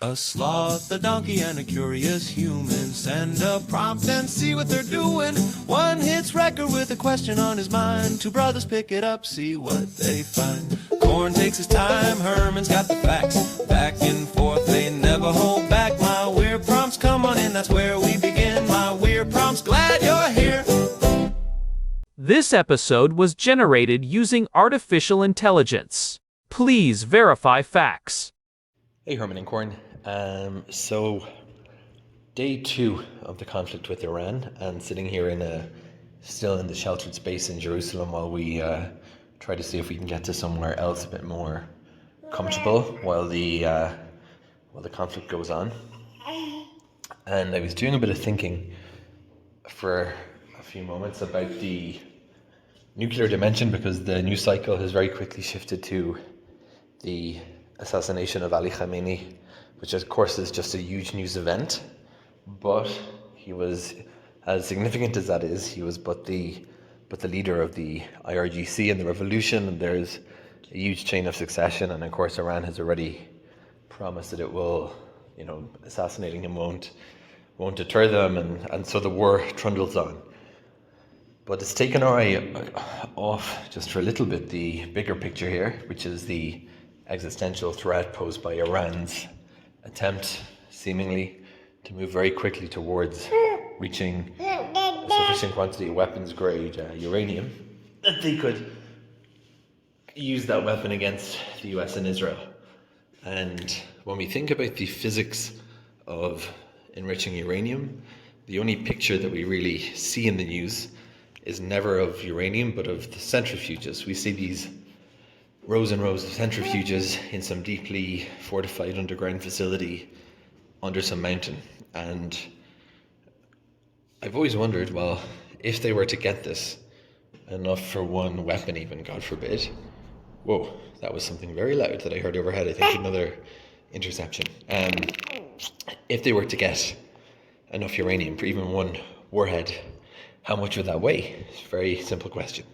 A sloth, a donkey, and a curious human. Send a prompt and see what they're doing. One hits record with a question on his mind. Two brothers pick it up, see what they find. Corn takes his time, Herman's got the facts. Back and forth, they never hold back. My weird prompts, come on in, that's where we begin. My weird prompts, glad you're here. This episode was generated using artificial intelligence. Please verify facts. Hey, Herman and Corn. So, day 2 of the conflict with Iran, and sitting here still in the sheltered space in Jerusalem while we try to see if we can get to somewhere else a bit more comfortable while the conflict goes on. And I was doing a bit of thinking for a few moments about the nuclear dimension, because the news cycle has very quickly shifted to the assassination of Ali Khamenei, which of course is just a huge news event, but he was, as significant as that is, he was but the leader of the IRGC and the revolution, and there's a huge chain of succession, and of course Iran has already promised that it will, assassinating him won't deter them, and so the war trundles on. But it's taken our eye off just for a little bit the bigger picture here, which is the existential threat posed by Iran's attempt, seemingly, to move very quickly towards reaching a sufficient quantity of weapons-grade uranium that they could use that weapon against the US and Israel. And when we think about the physics of enriching uranium, the only picture that we really see in the news is never of uranium, but of the centrifuges. We see these rows and rows of centrifuges in some deeply fortified underground facility under some mountain. And I've always wondered, well, if they were to get this enough for one weapon even, God forbid. Whoa, that was something very loud that I heard overhead. I think another interception. If they were to get enough uranium for even one warhead, how much would that weigh? It's a very simple question.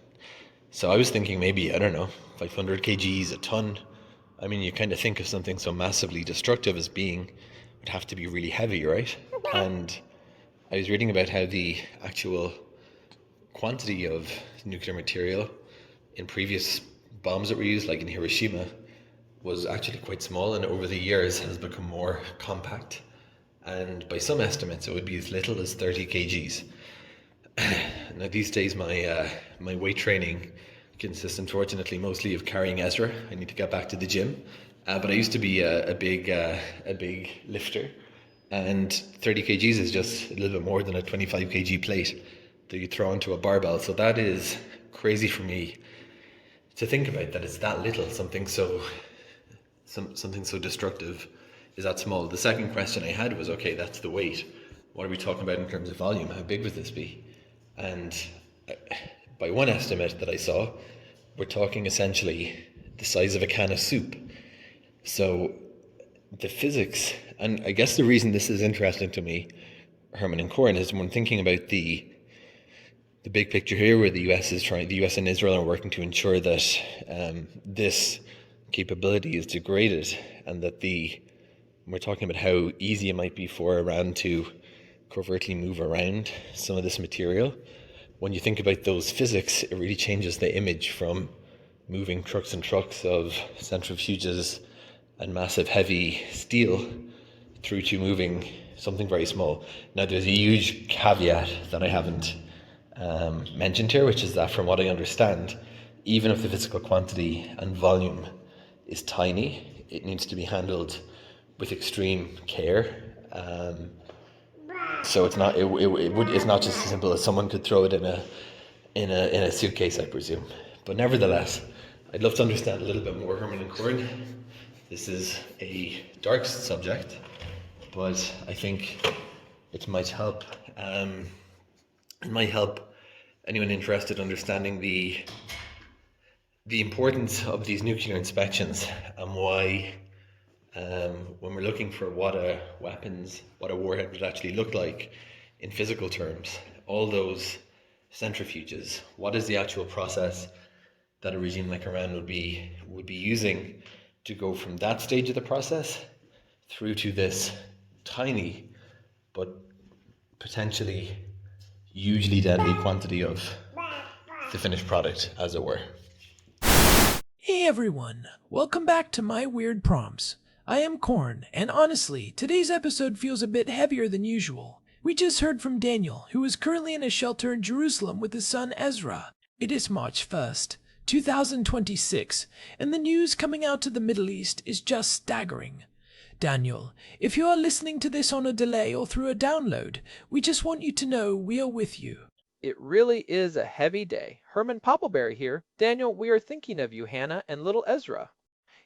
So I was thinking maybe, 500 kgs, a ton. I mean, you kind of think of something so massively destructive as would have to be really heavy, right? And I was reading about how the actual quantity of nuclear material in previous bombs that were used, like in Hiroshima, was actually quite small, and over the years has become more compact. And by some estimates, it would be as little as 30 kgs. Now, these days, my weight training consists, unfortunately, mostly of carrying Ezra. I need to get back to the gym, but I used to be a big lifter, and 30 kgs is just a little bit more than a 25 kg plate that you throw onto a barbell. So that is crazy for me to think about, that it's that little, something so destructive is that small. The second question I had was, okay, that's the weight. What are we talking about in terms of volume? How big would this be? And by one estimate that I saw, we're talking essentially the size of a can of soup. So the physics, and I guess the reason this is interesting to me, Herman and Corn, is when thinking about the big picture here, where the US and Israel are working to ensure that this capability is degraded, and that we're talking about how easy it might be for Iran to covertly move around some of this material. When you think about those physics, it really changes the image from moving trucks and trucks of centrifuges and massive heavy steel through to moving something very small. Now, there's a huge caveat that I haven't mentioned here, which is that from what I understand, even if the physical quantity and volume is tiny, it needs to be handled with extreme care. So it's not just as simple as someone could throw it in a suitcase, I presume. But nevertheless, I'd love to understand a little bit more, Herman and Corn. This is a dark subject, but I think it might help. It might help anyone interested in understanding the importance of these nuclear inspections, and why, when we're looking for what a warhead would actually look like in physical terms, all those centrifuges, what is the actual process that a regime like Iran would be using to go from that stage of the process through to this tiny but potentially hugely deadly quantity of the finished product, as it were. Hey everyone, welcome back to my weird prompts. I am Korn, and honestly, today's episode feels a bit heavier than usual. We just heard from Daniel, who is currently in a shelter in Jerusalem with his son Ezra. It is March 1st, 2026, and the news coming out of the Middle East is just staggering. Daniel, if you are listening to this on a delay or through a download, we just want you to know we are with you. It really is a heavy day. Herman Poppleberry here. Daniel, we are thinking of you, Hannah, and little Ezra.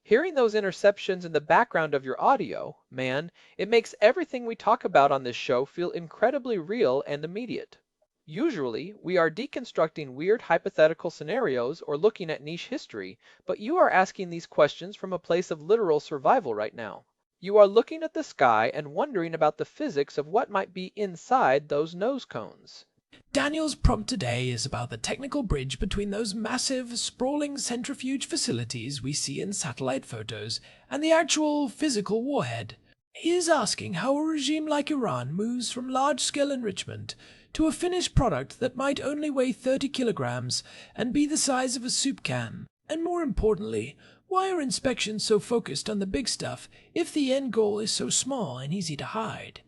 Hearing those interceptions in the background of your audio, man, it makes everything we talk about on this show feel incredibly real and immediate. Usually, we are deconstructing weird hypothetical scenarios or looking at niche history, but you are asking these questions from a place of literal survival right now. You are looking at the sky and wondering about the physics of what might be inside those nose cones. Daniel's prompt today is about the technical bridge between those massive, sprawling centrifuge facilities we see in satellite photos and the actual physical warhead. He is asking how a regime like Iran moves from large-scale enrichment to a finished product that might only weigh 30 kilograms and be the size of a soup can. And more importantly, why are inspections so focused on the big stuff if the end goal is so small and easy to hide?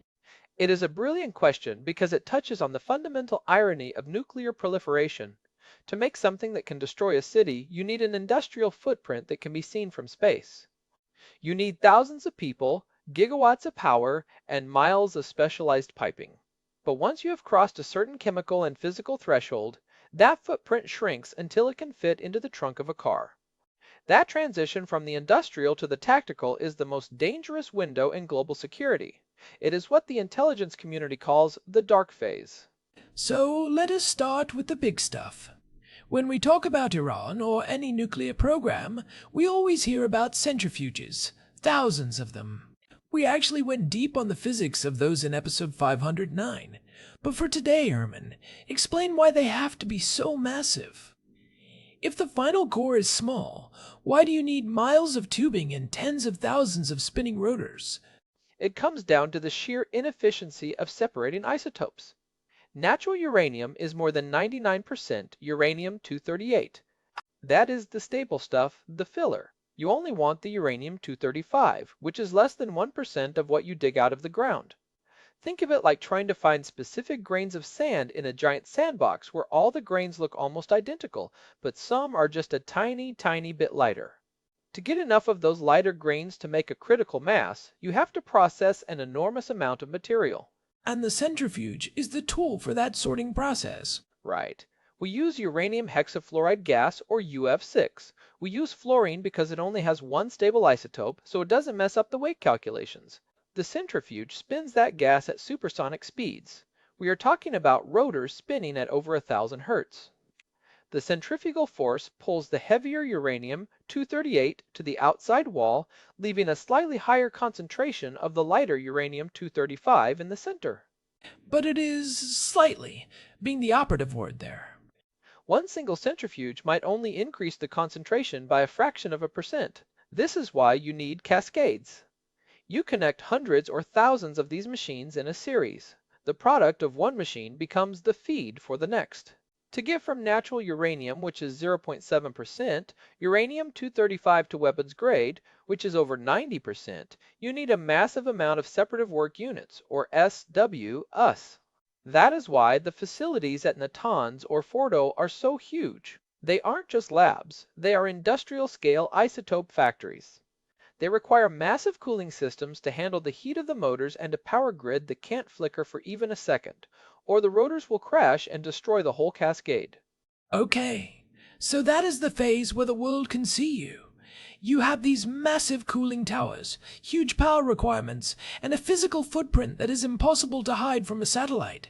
It is a brilliant question because it touches on the fundamental irony of nuclear proliferation. To make something that can destroy a city, you need an industrial footprint that can be seen from space. You need thousands of people, gigawatts of power, and miles of specialized piping. But once you have crossed a certain chemical and physical threshold, that footprint shrinks until it can fit into the trunk of a car. That transition from the industrial to the tactical is the most dangerous window in global security. It is what the intelligence community calls the dark phase. So let us start with the big stuff. When we talk about Iran or any nuclear program, we always hear about centrifuges, thousands of them. We actually went deep on the physics of those in episode 509. But for today, Herman, explain why they have to be so massive. If the final core is small, why do you need miles of tubing and tens of thousands of spinning rotors? It comes down to the sheer inefficiency of separating isotopes. Natural uranium is more than 99% uranium-238. That is the stable stuff, the filler. You only want the uranium-235, which is less than 1% of what you dig out of the ground. Think of it like trying to find specific grains of sand in a giant sandbox where all the grains look almost identical, but some are just a tiny, tiny bit lighter. To get enough of those lighter grains to make a critical mass, you have to process an enormous amount of material. And the centrifuge is the tool for that sorting process. Right. We use uranium hexafluoride gas, or UF6. We use fluorine because it only has one stable isotope, so it doesn't mess up the weight calculations. The centrifuge spins that gas at supersonic speeds. We are talking about rotors spinning at over 1,000 hertz. The centrifugal force pulls the heavier uranium-238 to the outside wall, leaving a slightly higher concentration of the lighter uranium-235 in the center. But it is slightly, being the operative word there. One single centrifuge might only increase the concentration by a fraction of a percent. This is why you need cascades. You connect hundreds or thousands of these machines in a series. The product of one machine becomes the feed for the next. To get from natural uranium, which is 0.7%, uranium-235 to weapons grade, which is over 90%, you need a massive amount of separative work units, or SW-US. That is why the facilities at Natanz or Fordo are so huge. They aren't just labs, they are industrial-scale isotope factories. They require massive cooling systems to handle the heat of the motors and a power grid that can't flicker for even a second, or the rotors will crash and destroy the whole cascade. Okay, so that is the phase where the world can see you. You have these massive cooling towers, huge power requirements, and a physical footprint that is impossible to hide from a satellite.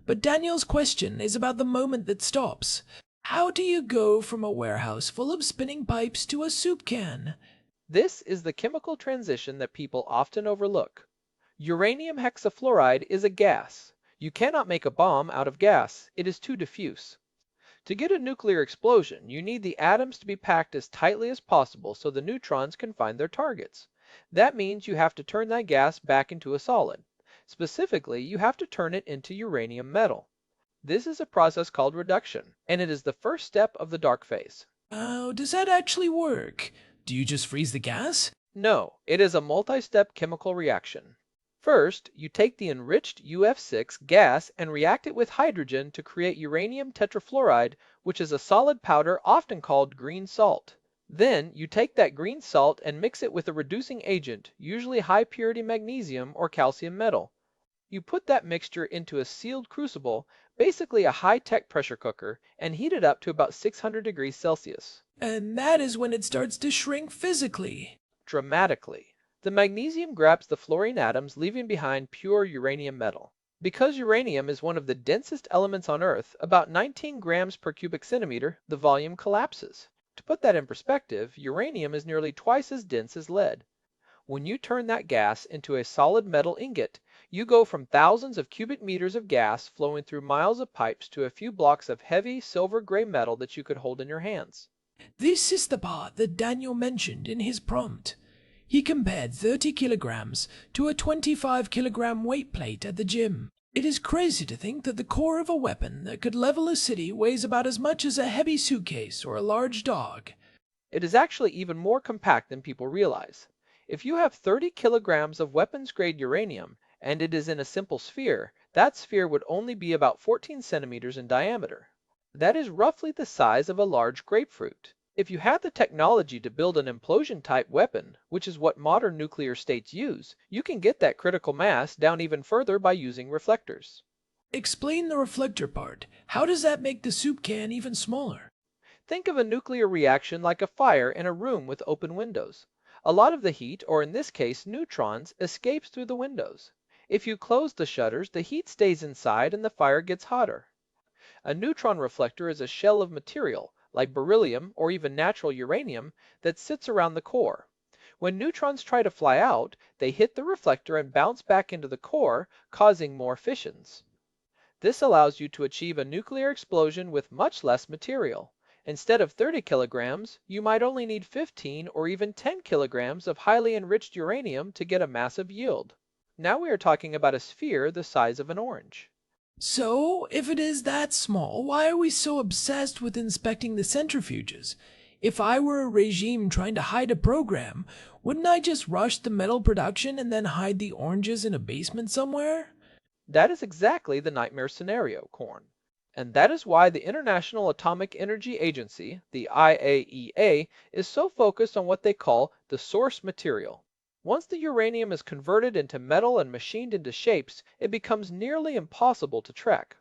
But Daniel's question is about the moment that stops. How do you go from a warehouse full of spinning pipes to a soup can? This is the chemical transition that people often overlook. Uranium hexafluoride is a gas. You cannot make a bomb out of gas. It is too diffuse. To get a nuclear explosion, you need the atoms to be packed as tightly as possible so the neutrons can find their targets. That means you have to turn that gas back into a solid. Specifically, you have to turn it into uranium metal. This is a process called reduction, and it is the first step of the dark phase. How does that actually work? Do you just freeze the gas? No, it is a multi-step chemical reaction. First, you take the enriched UF6 gas and react it with hydrogen to create uranium tetrafluoride, which is a solid powder often called green salt. Then, you take that green salt and mix it with a reducing agent, usually high-purity magnesium or calcium metal. You put that mixture into a sealed crucible, basically a high-tech pressure cooker, and heat it up to about 600 degrees Celsius. And that is when it starts to shrink physically. Dramatically. The magnesium grabs the fluorine atoms, leaving behind pure uranium metal. Because uranium is one of the densest elements on Earth, about 19 grams per cubic centimeter, the volume collapses. To put that in perspective, uranium is nearly twice as dense as lead. When you turn that gas into a solid metal ingot, you go from thousands of cubic meters of gas flowing through miles of pipes to a few blocks of heavy silver-gray metal that you could hold in your hands. This is the part that Daniel mentioned in his prompt. He compared 30 kilograms to a 25-kilogram weight plate at the gym. It is crazy to think that the core of a weapon that could level a city weighs about as much as a heavy suitcase or a large dog. It is actually even more compact than people realize. If you have 30 kilograms of weapons-grade uranium, and it is in a simple sphere, that sphere would only be about 14 centimeters in diameter. That is roughly the size of a large grapefruit. If you had the technology to build an implosion-type weapon, which is what modern nuclear states use, you can get that critical mass down even further by using reflectors. Explain the reflector part. How does that make the soup can even smaller? Think of a nuclear reaction like a fire in a room with open windows. A lot of the heat, or in this case neutrons, escapes through the windows. If you close the shutters, the heat stays inside and the fire gets hotter. A neutron reflector is a shell of material, like beryllium or even natural uranium, that sits around the core. When neutrons try to fly out, they hit the reflector and bounce back into the core, causing more fissions. This allows you to achieve a nuclear explosion with much less material. Instead of 30 kilograms, you might only need 15 or even 10 kilograms of highly enriched uranium to get a massive yield. Now we are talking about a sphere the size of an orange. So, if it is that small, why are we so obsessed with inspecting the centrifuges? If I were a regime trying to hide a program, wouldn't I just rush the metal production and then hide the oranges in a basement somewhere? That is exactly the nightmare scenario, Korn. And that is why the International Atomic Energy Agency, the IAEA, is so focused on what they call the source material. Once the uranium is converted into metal and machined into shapes, it becomes nearly impossible to track.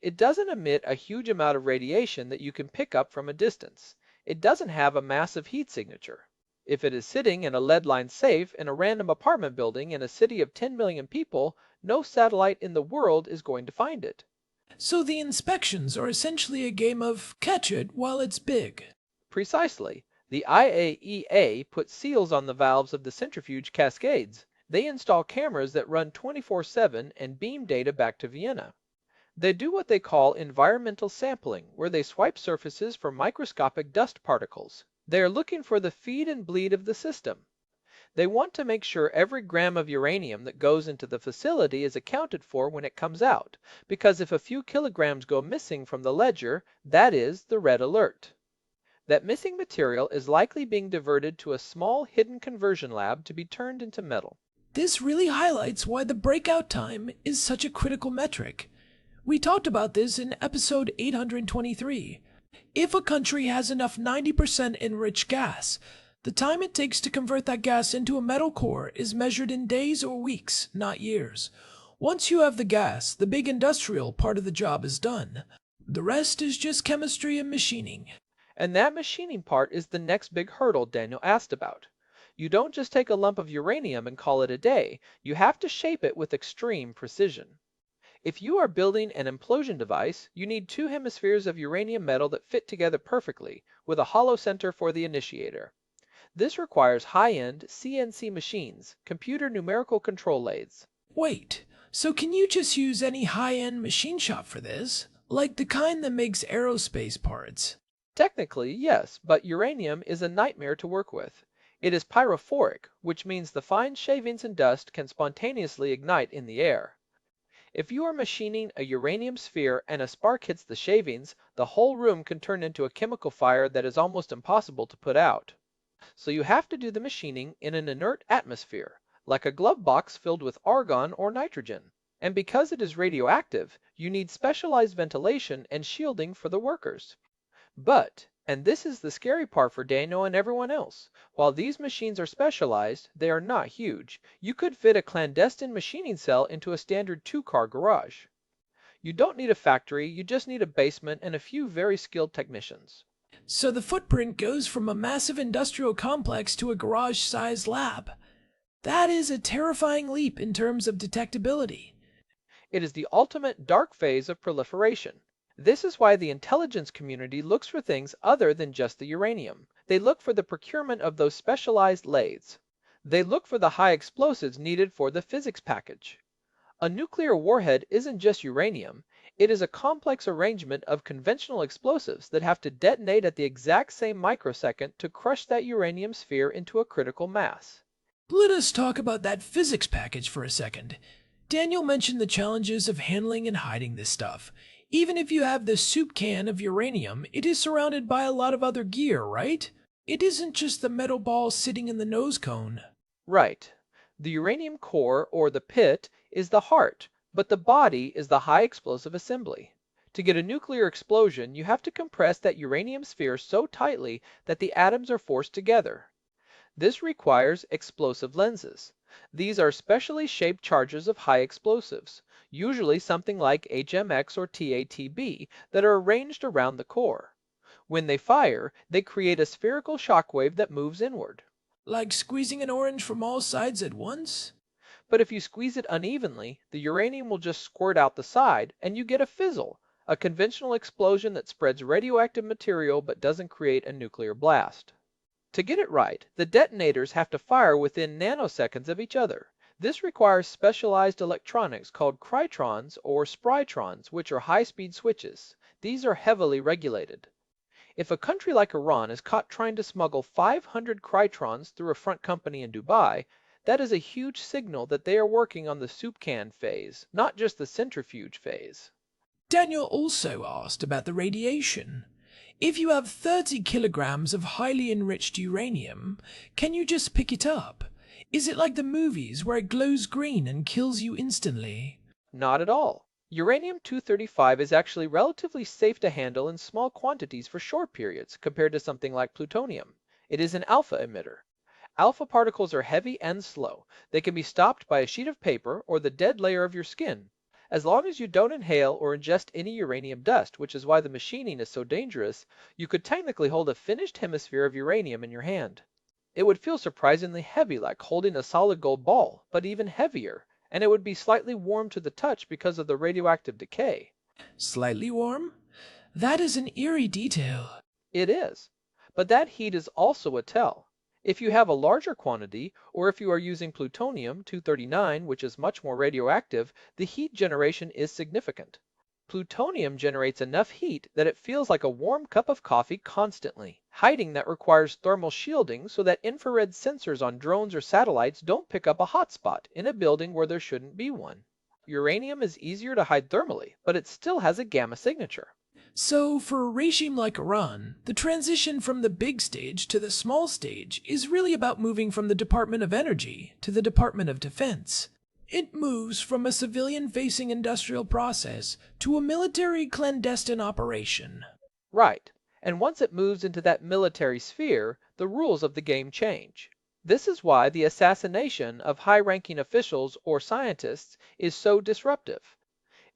It doesn't emit a huge amount of radiation that you can pick up from a distance. It doesn't have a massive heat signature. If it is sitting in a lead-lined safe in a random apartment building in a city of 10 million people, no satellite in the world is going to find it. So the inspections are essentially a game of catch it while it's big. Precisely. The IAEA puts seals on the valves of the centrifuge cascades. They install cameras that run 24/7 and beam data back to Vienna. They do what they call environmental sampling, where they swipe surfaces for microscopic dust particles. They are looking for the feed and bleed of the system. They want to make sure every gram of uranium that goes into the facility is accounted for when it comes out, because if a few kilograms go missing from the ledger, that is the red alert. That missing material is likely being diverted to a small hidden conversion lab to be turned into metal. This really highlights why the breakout time is such a critical metric. We talked about this in episode 823. If a country has enough 90% enriched gas, the time it takes to convert that gas into a metal core is measured in days or weeks, not years. Once you have the gas, the big industrial part of the job is done. The rest is just chemistry and machining. And that machining part is the next big hurdle Daniel asked about. You don't just take a lump of uranium and call it a day. You have to shape it with extreme precision. If you are building an implosion device, you need two hemispheres of uranium metal that fit together perfectly, with a hollow center for the initiator. This requires high-end CNC machines, computer numerical control lathes. Wait, so can you just use any high-end machine shop for this? Like the kind that makes aerospace parts? Technically, yes, but uranium is a nightmare to work with. It is pyrophoric, which means the fine shavings and dust can spontaneously ignite in the air. If you are machining a uranium sphere and a spark hits the shavings, the whole room can turn into a chemical fire that is almost impossible to put out. So you have to do the machining in an inert atmosphere, like a glove box filled with argon or nitrogen. And because it is radioactive, you need specialized ventilation and shielding for the workers. But, and this is the scary part for Daniel and everyone else, while these machines are specialized, they are not huge. You could fit a clandestine machining cell into a standard 2-car garage. You don't need a factory, you just need a basement and a few very skilled technicians. So the footprint goes from a massive industrial complex to a garage-sized lab. That is a terrifying leap in terms of detectability. It is the ultimate dark phase of proliferation. This is why the intelligence community looks for things other than just the uranium. They look for the procurement of those specialized lathes. They look for the high explosives needed for the physics package. A nuclear warhead isn't just uranium, it is a complex arrangement of conventional explosives that have to detonate at the exact same microsecond to crush that uranium sphere into a critical mass. Let us talk about that physics package for a second. Daniel mentioned the challenges of handling and hiding this stuff. Even if you have the soup can of uranium, it is surrounded by a lot of other gear, right? It isn't just the metal ball sitting in the nose cone. Right. The uranium core, or the pit, is the heart, but the body is the high explosive assembly. To get a nuclear explosion, you have to compress that uranium sphere so tightly that the atoms are forced together. This requires explosive lenses. These are specially shaped charges of high explosives, usually something like HMX or TATB, that are arranged around the core. When they fire, they create a spherical shockwave that moves inward. Like squeezing an orange from all sides at once? But if you squeeze it unevenly, the uranium will just squirt out the side, and you get a fizzle, a conventional explosion that spreads radioactive material but doesn't create a nuclear blast. To get it right, the detonators have to fire within nanoseconds of each other. This requires specialized electronics called krytrons or sprytrons, which are high-speed switches. These are heavily regulated. If a country like Iran is caught trying to smuggle 500 krytrons through a front company in Dubai, that is a huge signal that they are working on the soup can phase, not just the centrifuge phase. Daniel also asked about the radiation. If you have 30 kilograms of highly enriched uranium, can you just pick it up? Is it like the movies where it glows green and kills you instantly? Not at all. Uranium-235 is actually relatively safe to handle in small quantities for short periods compared to something like plutonium. It is an alpha emitter. Alpha particles are heavy and slow. They can be stopped by a sheet of paper or the dead layer of your skin. As long as you don't inhale or ingest any uranium dust, which is why the machining is so dangerous, you could technically hold a finished hemisphere of uranium in your hand. It would feel surprisingly heavy, like holding a solid gold ball, but even heavier, and it would be slightly warm to the touch because of the radioactive decay. Slightly warm? That is an eerie detail. It is. But that heat is also a tell. If you have a larger quantity, or if you are using plutonium-239, which is much more radioactive, the heat generation is significant. Plutonium generates enough heat that it feels like a warm cup of coffee constantly. Hiding that requires thermal shielding so that infrared sensors on drones or satellites don't pick up a hotspot in a building where there shouldn't be one. Uranium is easier to hide thermally, but it still has a gamma signature. So, for a regime like Iran, the transition from the big stage to the small stage is really about moving from the Department of Energy to the Department of Defense. It moves from a civilian-facing industrial process to a military clandestine operation. Right, and once it moves into that military sphere, the rules of the game change. This is why the assassination of high-ranking officials or scientists is so disruptive.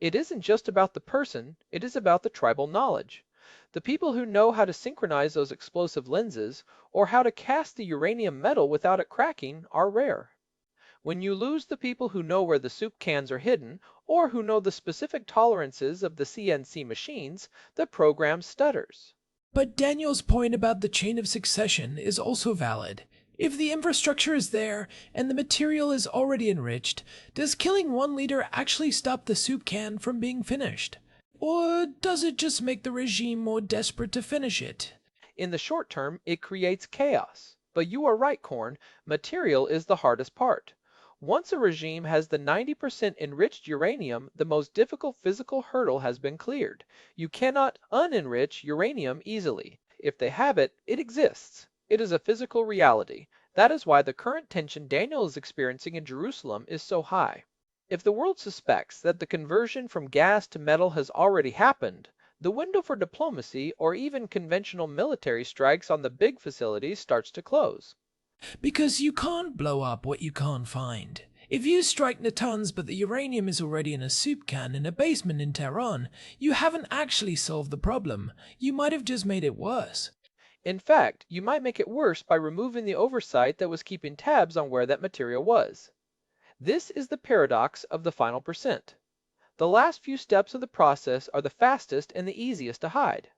It isn't just about the person, it is about the tribal knowledge. The people who know how to synchronize those explosive lenses, or how to cast the uranium metal without it cracking, are rare. When you lose the people who know where the soup cans are hidden, or who know the specific tolerances of the CNC machines, the program stutters. But Daniel's point about the chain of succession is also valid. If the infrastructure is there and the material is already enriched, does killing one leader actually stop the soup can from being finished? Or does it just make the regime more desperate to finish it? In the short term, it creates chaos. But you are right, Corn. Material is the hardest part. Once a regime has the 90% enriched uranium, the most difficult physical hurdle has been cleared. You cannot unenrich uranium easily. If they have it, it exists. It is a physical reality. That is why the current tension Daniel is experiencing in Jerusalem is so high. If the world suspects that the conversion from gas to metal has already happened, the window for diplomacy or even conventional military strikes on the big facilities starts to close. Because you can't blow up what you can't find. If you strike Natanz but the uranium is already in a soup can in a basement in Tehran, you haven't actually solved the problem. You might have just made it worse. In fact, you might make it worse by removing the oversight that was keeping tabs on where that material was. This is the paradox of the final percent. The last few steps of the process are the fastest and the easiest to hide.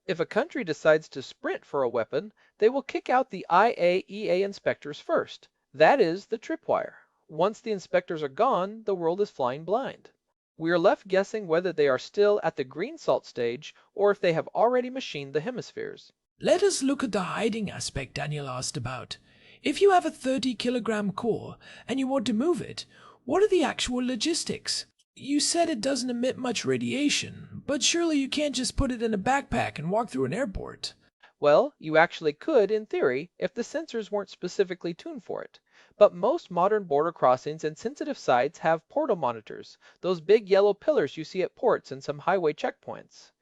If a country decides to sprint for a weapon, they will kick out the IAEA inspectors first. That is the tripwire. Once the inspectors are gone, the world is flying blind. We are left guessing whether they are still at the green salt stage or if they have already machined the hemispheres. Let us look at the hiding aspect Daniel asked about. If you have a 30-kilogram core and you want to move it, what are the actual logistics? You said it doesn't emit much radiation, but surely you can't just put it in a backpack and walk through an airport. Well, you actually could in theory if the sensors weren't specifically tuned for it. But most modern border crossings and sensitive sites have portal monitors, those big yellow pillars you see at ports and some highway checkpoints.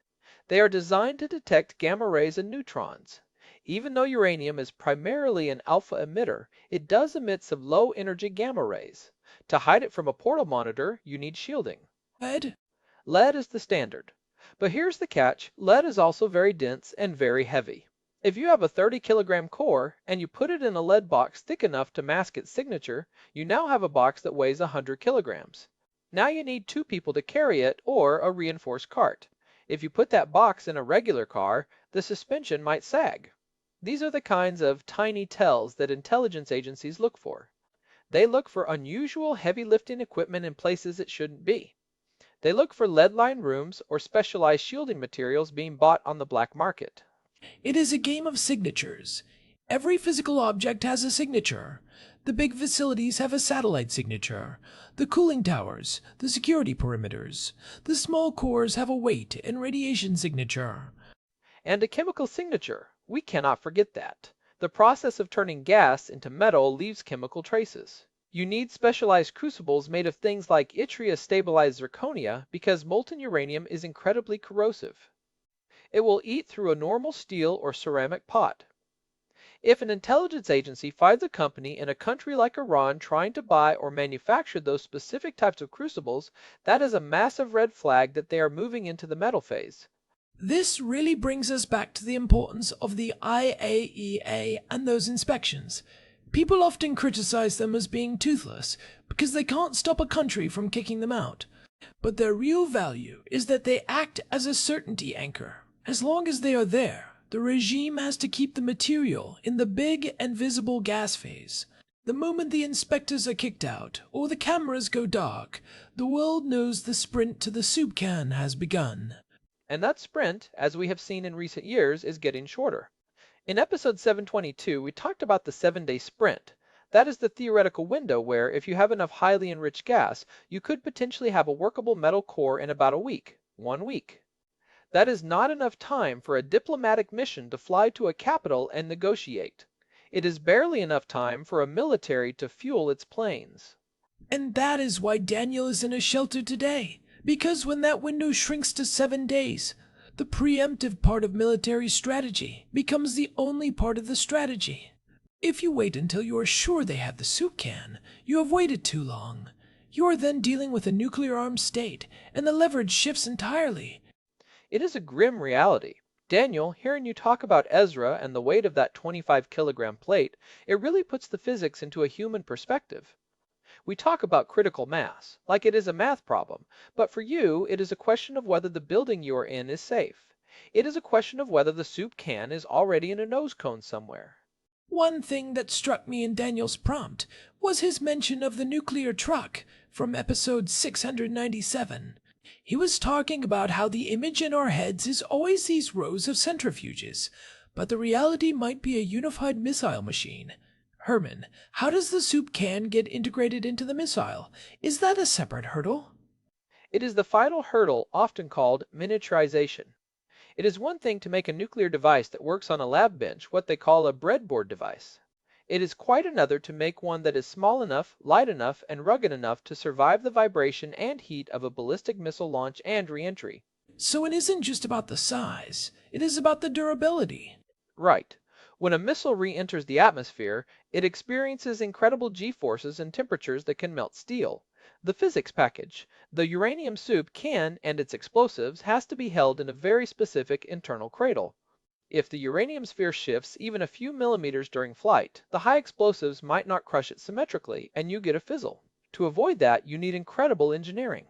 They are designed to detect gamma rays and neutrons. Even though uranium is primarily an alpha emitter, it does emit some low-energy gamma rays. To hide it from a portal monitor, you need shielding. Lead? Lead is the standard. But here's the catch, lead is also very dense and very heavy. If you have a 30-kilogram core and you put it in a lead box thick enough to mask its signature, you now have a box that weighs 100 kilograms. Now you need 2 people to carry it or a reinforced cart. If you put that box in a regular car, the suspension might sag. These are the kinds of tiny tells that intelligence agencies look for. They look for unusual heavy lifting equipment in places it shouldn't be. They look for lead-lined rooms or specialized shielding materials being bought on the black market. It is a game of signatures. Every physical object has a signature. The big facilities have a satellite signature. The cooling towers, the security perimeters. The small cores have a weight and radiation signature. And a chemical signature. We cannot forget that. The process of turning gas into metal leaves chemical traces. You need specialized crucibles made of things like yttria-stabilized zirconia because molten uranium is incredibly corrosive. It will eat through a normal steel or ceramic pot. If an intelligence agency finds a company in a country like Iran trying to buy or manufacture those specific types of crucibles, that is a massive red flag that they are moving into the metal phase. This really brings us back to the importance of the IAEA and those inspections. People often criticize them as being toothless because they can't stop a country from kicking them out. But their real value is that they act as a certainty anchor. As long as they are there, the regime has to keep the material in the big and visible gas phase. The moment the inspectors are kicked out or the cameras go dark, the world knows the sprint to the soup can has begun. And that sprint, as we have seen in recent years, is getting shorter. In episode 722, we talked about the 7-day sprint. That is the theoretical window where, if you have enough highly enriched gas, you could potentially have a workable metal core in about a week. 1 week. That is not enough time for a diplomatic mission to fly to a capital and negotiate. It is barely enough time for a military to fuel its planes. And that is why Daniel is in a shelter today. Because when that window shrinks to 7 days, the preemptive part of military strategy becomes the only part of the strategy. If you wait until you are sure they have the soup can, you have waited too long. You are then dealing with a nuclear-armed state, and the leverage shifts entirely. It is a grim reality. Daniel, hearing you talk about Ezra and the weight of that 25-kilogram plate, it really puts the physics into a human perspective. We talk about critical mass, like it is a math problem, but for you, it is a question of whether the building you are in is safe. It is a question of whether the soup can is already in a nose cone somewhere. One thing that struck me in Daniel's prompt was his mention of the nuclear truck from episode 697. He was talking about how the image in our heads is always these rows of centrifuges, but the reality might be a unified missile machine. Herman, how does the soup can get integrated into the missile? Is that a separate hurdle? It is the final hurdle, often called miniaturization. It is one thing to make a nuclear device that works on a lab bench, what they call a breadboard device. It is quite another to make one that is small enough, light enough, and rugged enough to survive the vibration and heat of a ballistic missile launch and reentry. So it isn't just about the size, it is about the durability. Right. When a missile re-enters the atmosphere, it experiences incredible g-forces and temperatures that can melt steel. The physics package. The uranium soup can, and its explosives, has to be held in a very specific internal cradle. If the uranium sphere shifts even a few millimeters during flight, the high explosives might not crush it symmetrically, and you get a fizzle. To avoid that, you need incredible engineering.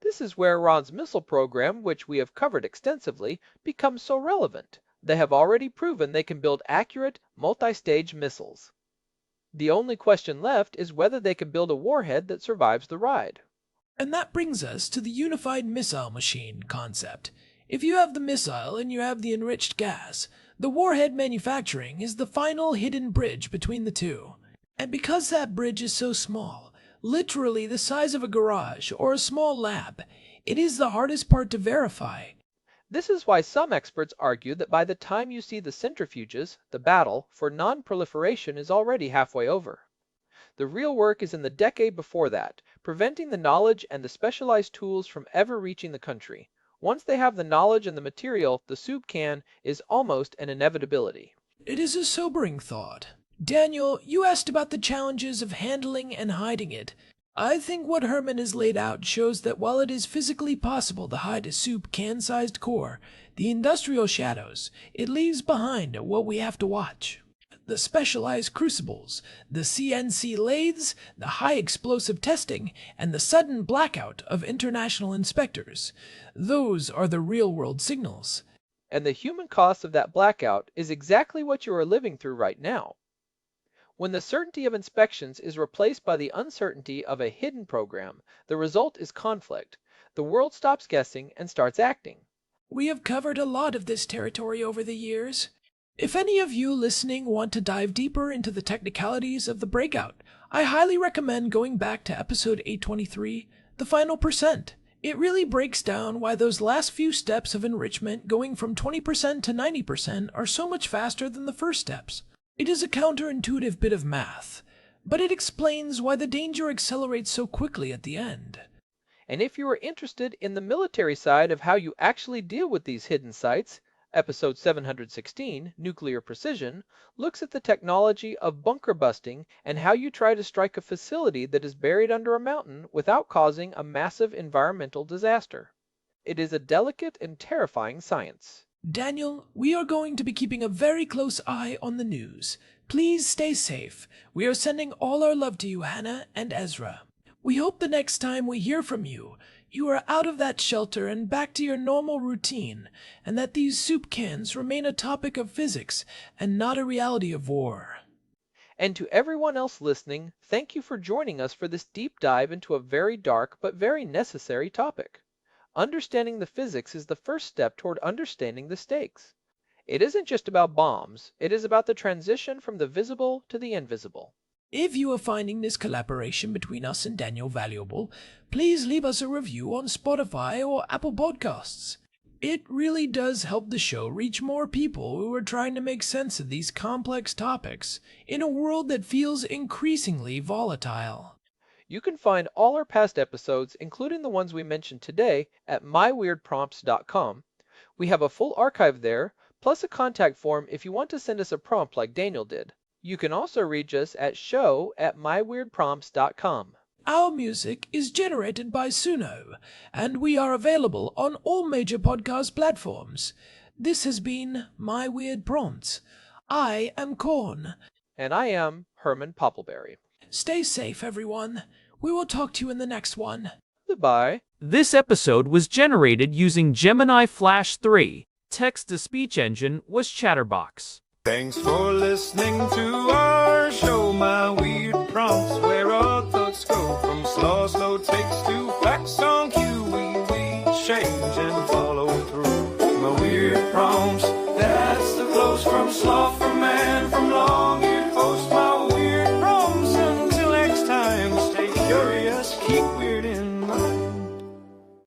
This is where Iran's missile program, which we have covered extensively, becomes so relevant. They have already proven they can build accurate, multi-stage missiles. The only question left is whether they can build a warhead that survives the ride. And that brings us to the unified missile machine concept. If you have the missile and you have the enriched gas, the warhead manufacturing is the final hidden bridge between the two. And because that bridge is so small, literally the size of a garage or a small lab, it is the hardest part to verify. This is why some experts argue that by the time you see the centrifuges, the battle for non-proliferation is already halfway over. The real work is in the decade before that, preventing the knowledge and the specialized tools from ever reaching the country. Once they have the knowledge and the material, the soup can is almost an inevitability. It is a sobering thought. Daniel, you asked about the challenges of handling and hiding it. I think what Herman has laid out shows that while it is physically possible to hide a soup can-sized core, the industrial shadows it leaves behind are what we have to watch. The specialized crucibles, the CNC lathes, the high explosive testing, and the sudden blackout of international inspectors. Those are the real-world signals. And the human cost of that blackout is exactly what you are living through right now. When the certainty of inspections is replaced by the uncertainty of a hidden program, the result is conflict. The world stops guessing and starts acting. We have covered a lot of this territory over the years. If any of you listening want to dive deeper into the technicalities of the breakout, I highly recommend going back to episode 823, The Final Percent. It really breaks down why those last few steps of enrichment going from 20% to 90% are so much faster than the first steps. It is a counterintuitive bit of math, but it explains why the danger accelerates so quickly at the end. And if you are interested in the military side of how you actually deal with these hidden sites, episode 716, Nuclear Precision, looks at the technology of bunker busting and how you try to strike a facility that is buried under a mountain without causing a massive environmental disaster. It is a delicate and terrifying science. Daniel, we are going to be keeping a very close eye on the news. Please stay safe. We are sending all our love to you, Hannah and Ezra. We hope the next time we hear from you, you are out of that shelter and back to your normal routine, and that these soup cans remain a topic of physics and not a reality of war. And to everyone else listening, thank you for joining us for this deep dive into a very dark but very necessary topic. Understanding the physics is the first step toward understanding the stakes. It isn't just about bombs, it is about the transition from the visible to the invisible. If you are finding this collaboration between us and Daniel valuable, please leave us a review on Spotify or Apple Podcasts. It really does help the show reach more people who are trying to make sense of these complex topics in a world that feels increasingly volatile. You can find all our past episodes, including the ones we mentioned today, at myweirdprompts.com. We have a full archive there, plus a contact form if you want to send us a prompt like Daniel did. You can also reach us at show@myweirdprompts.com. Our music is generated by Suno, and we are available on all major podcast platforms. This has been My Weird Prompts. I am Korn. And I am Herman Poppleberry. Stay safe, everyone. We will talk to you in the next one. Goodbye. This episode was generated using Gemini Flash 3. Text-to-speech engine was Chatterbox. Thanks for listening to our show, My Weird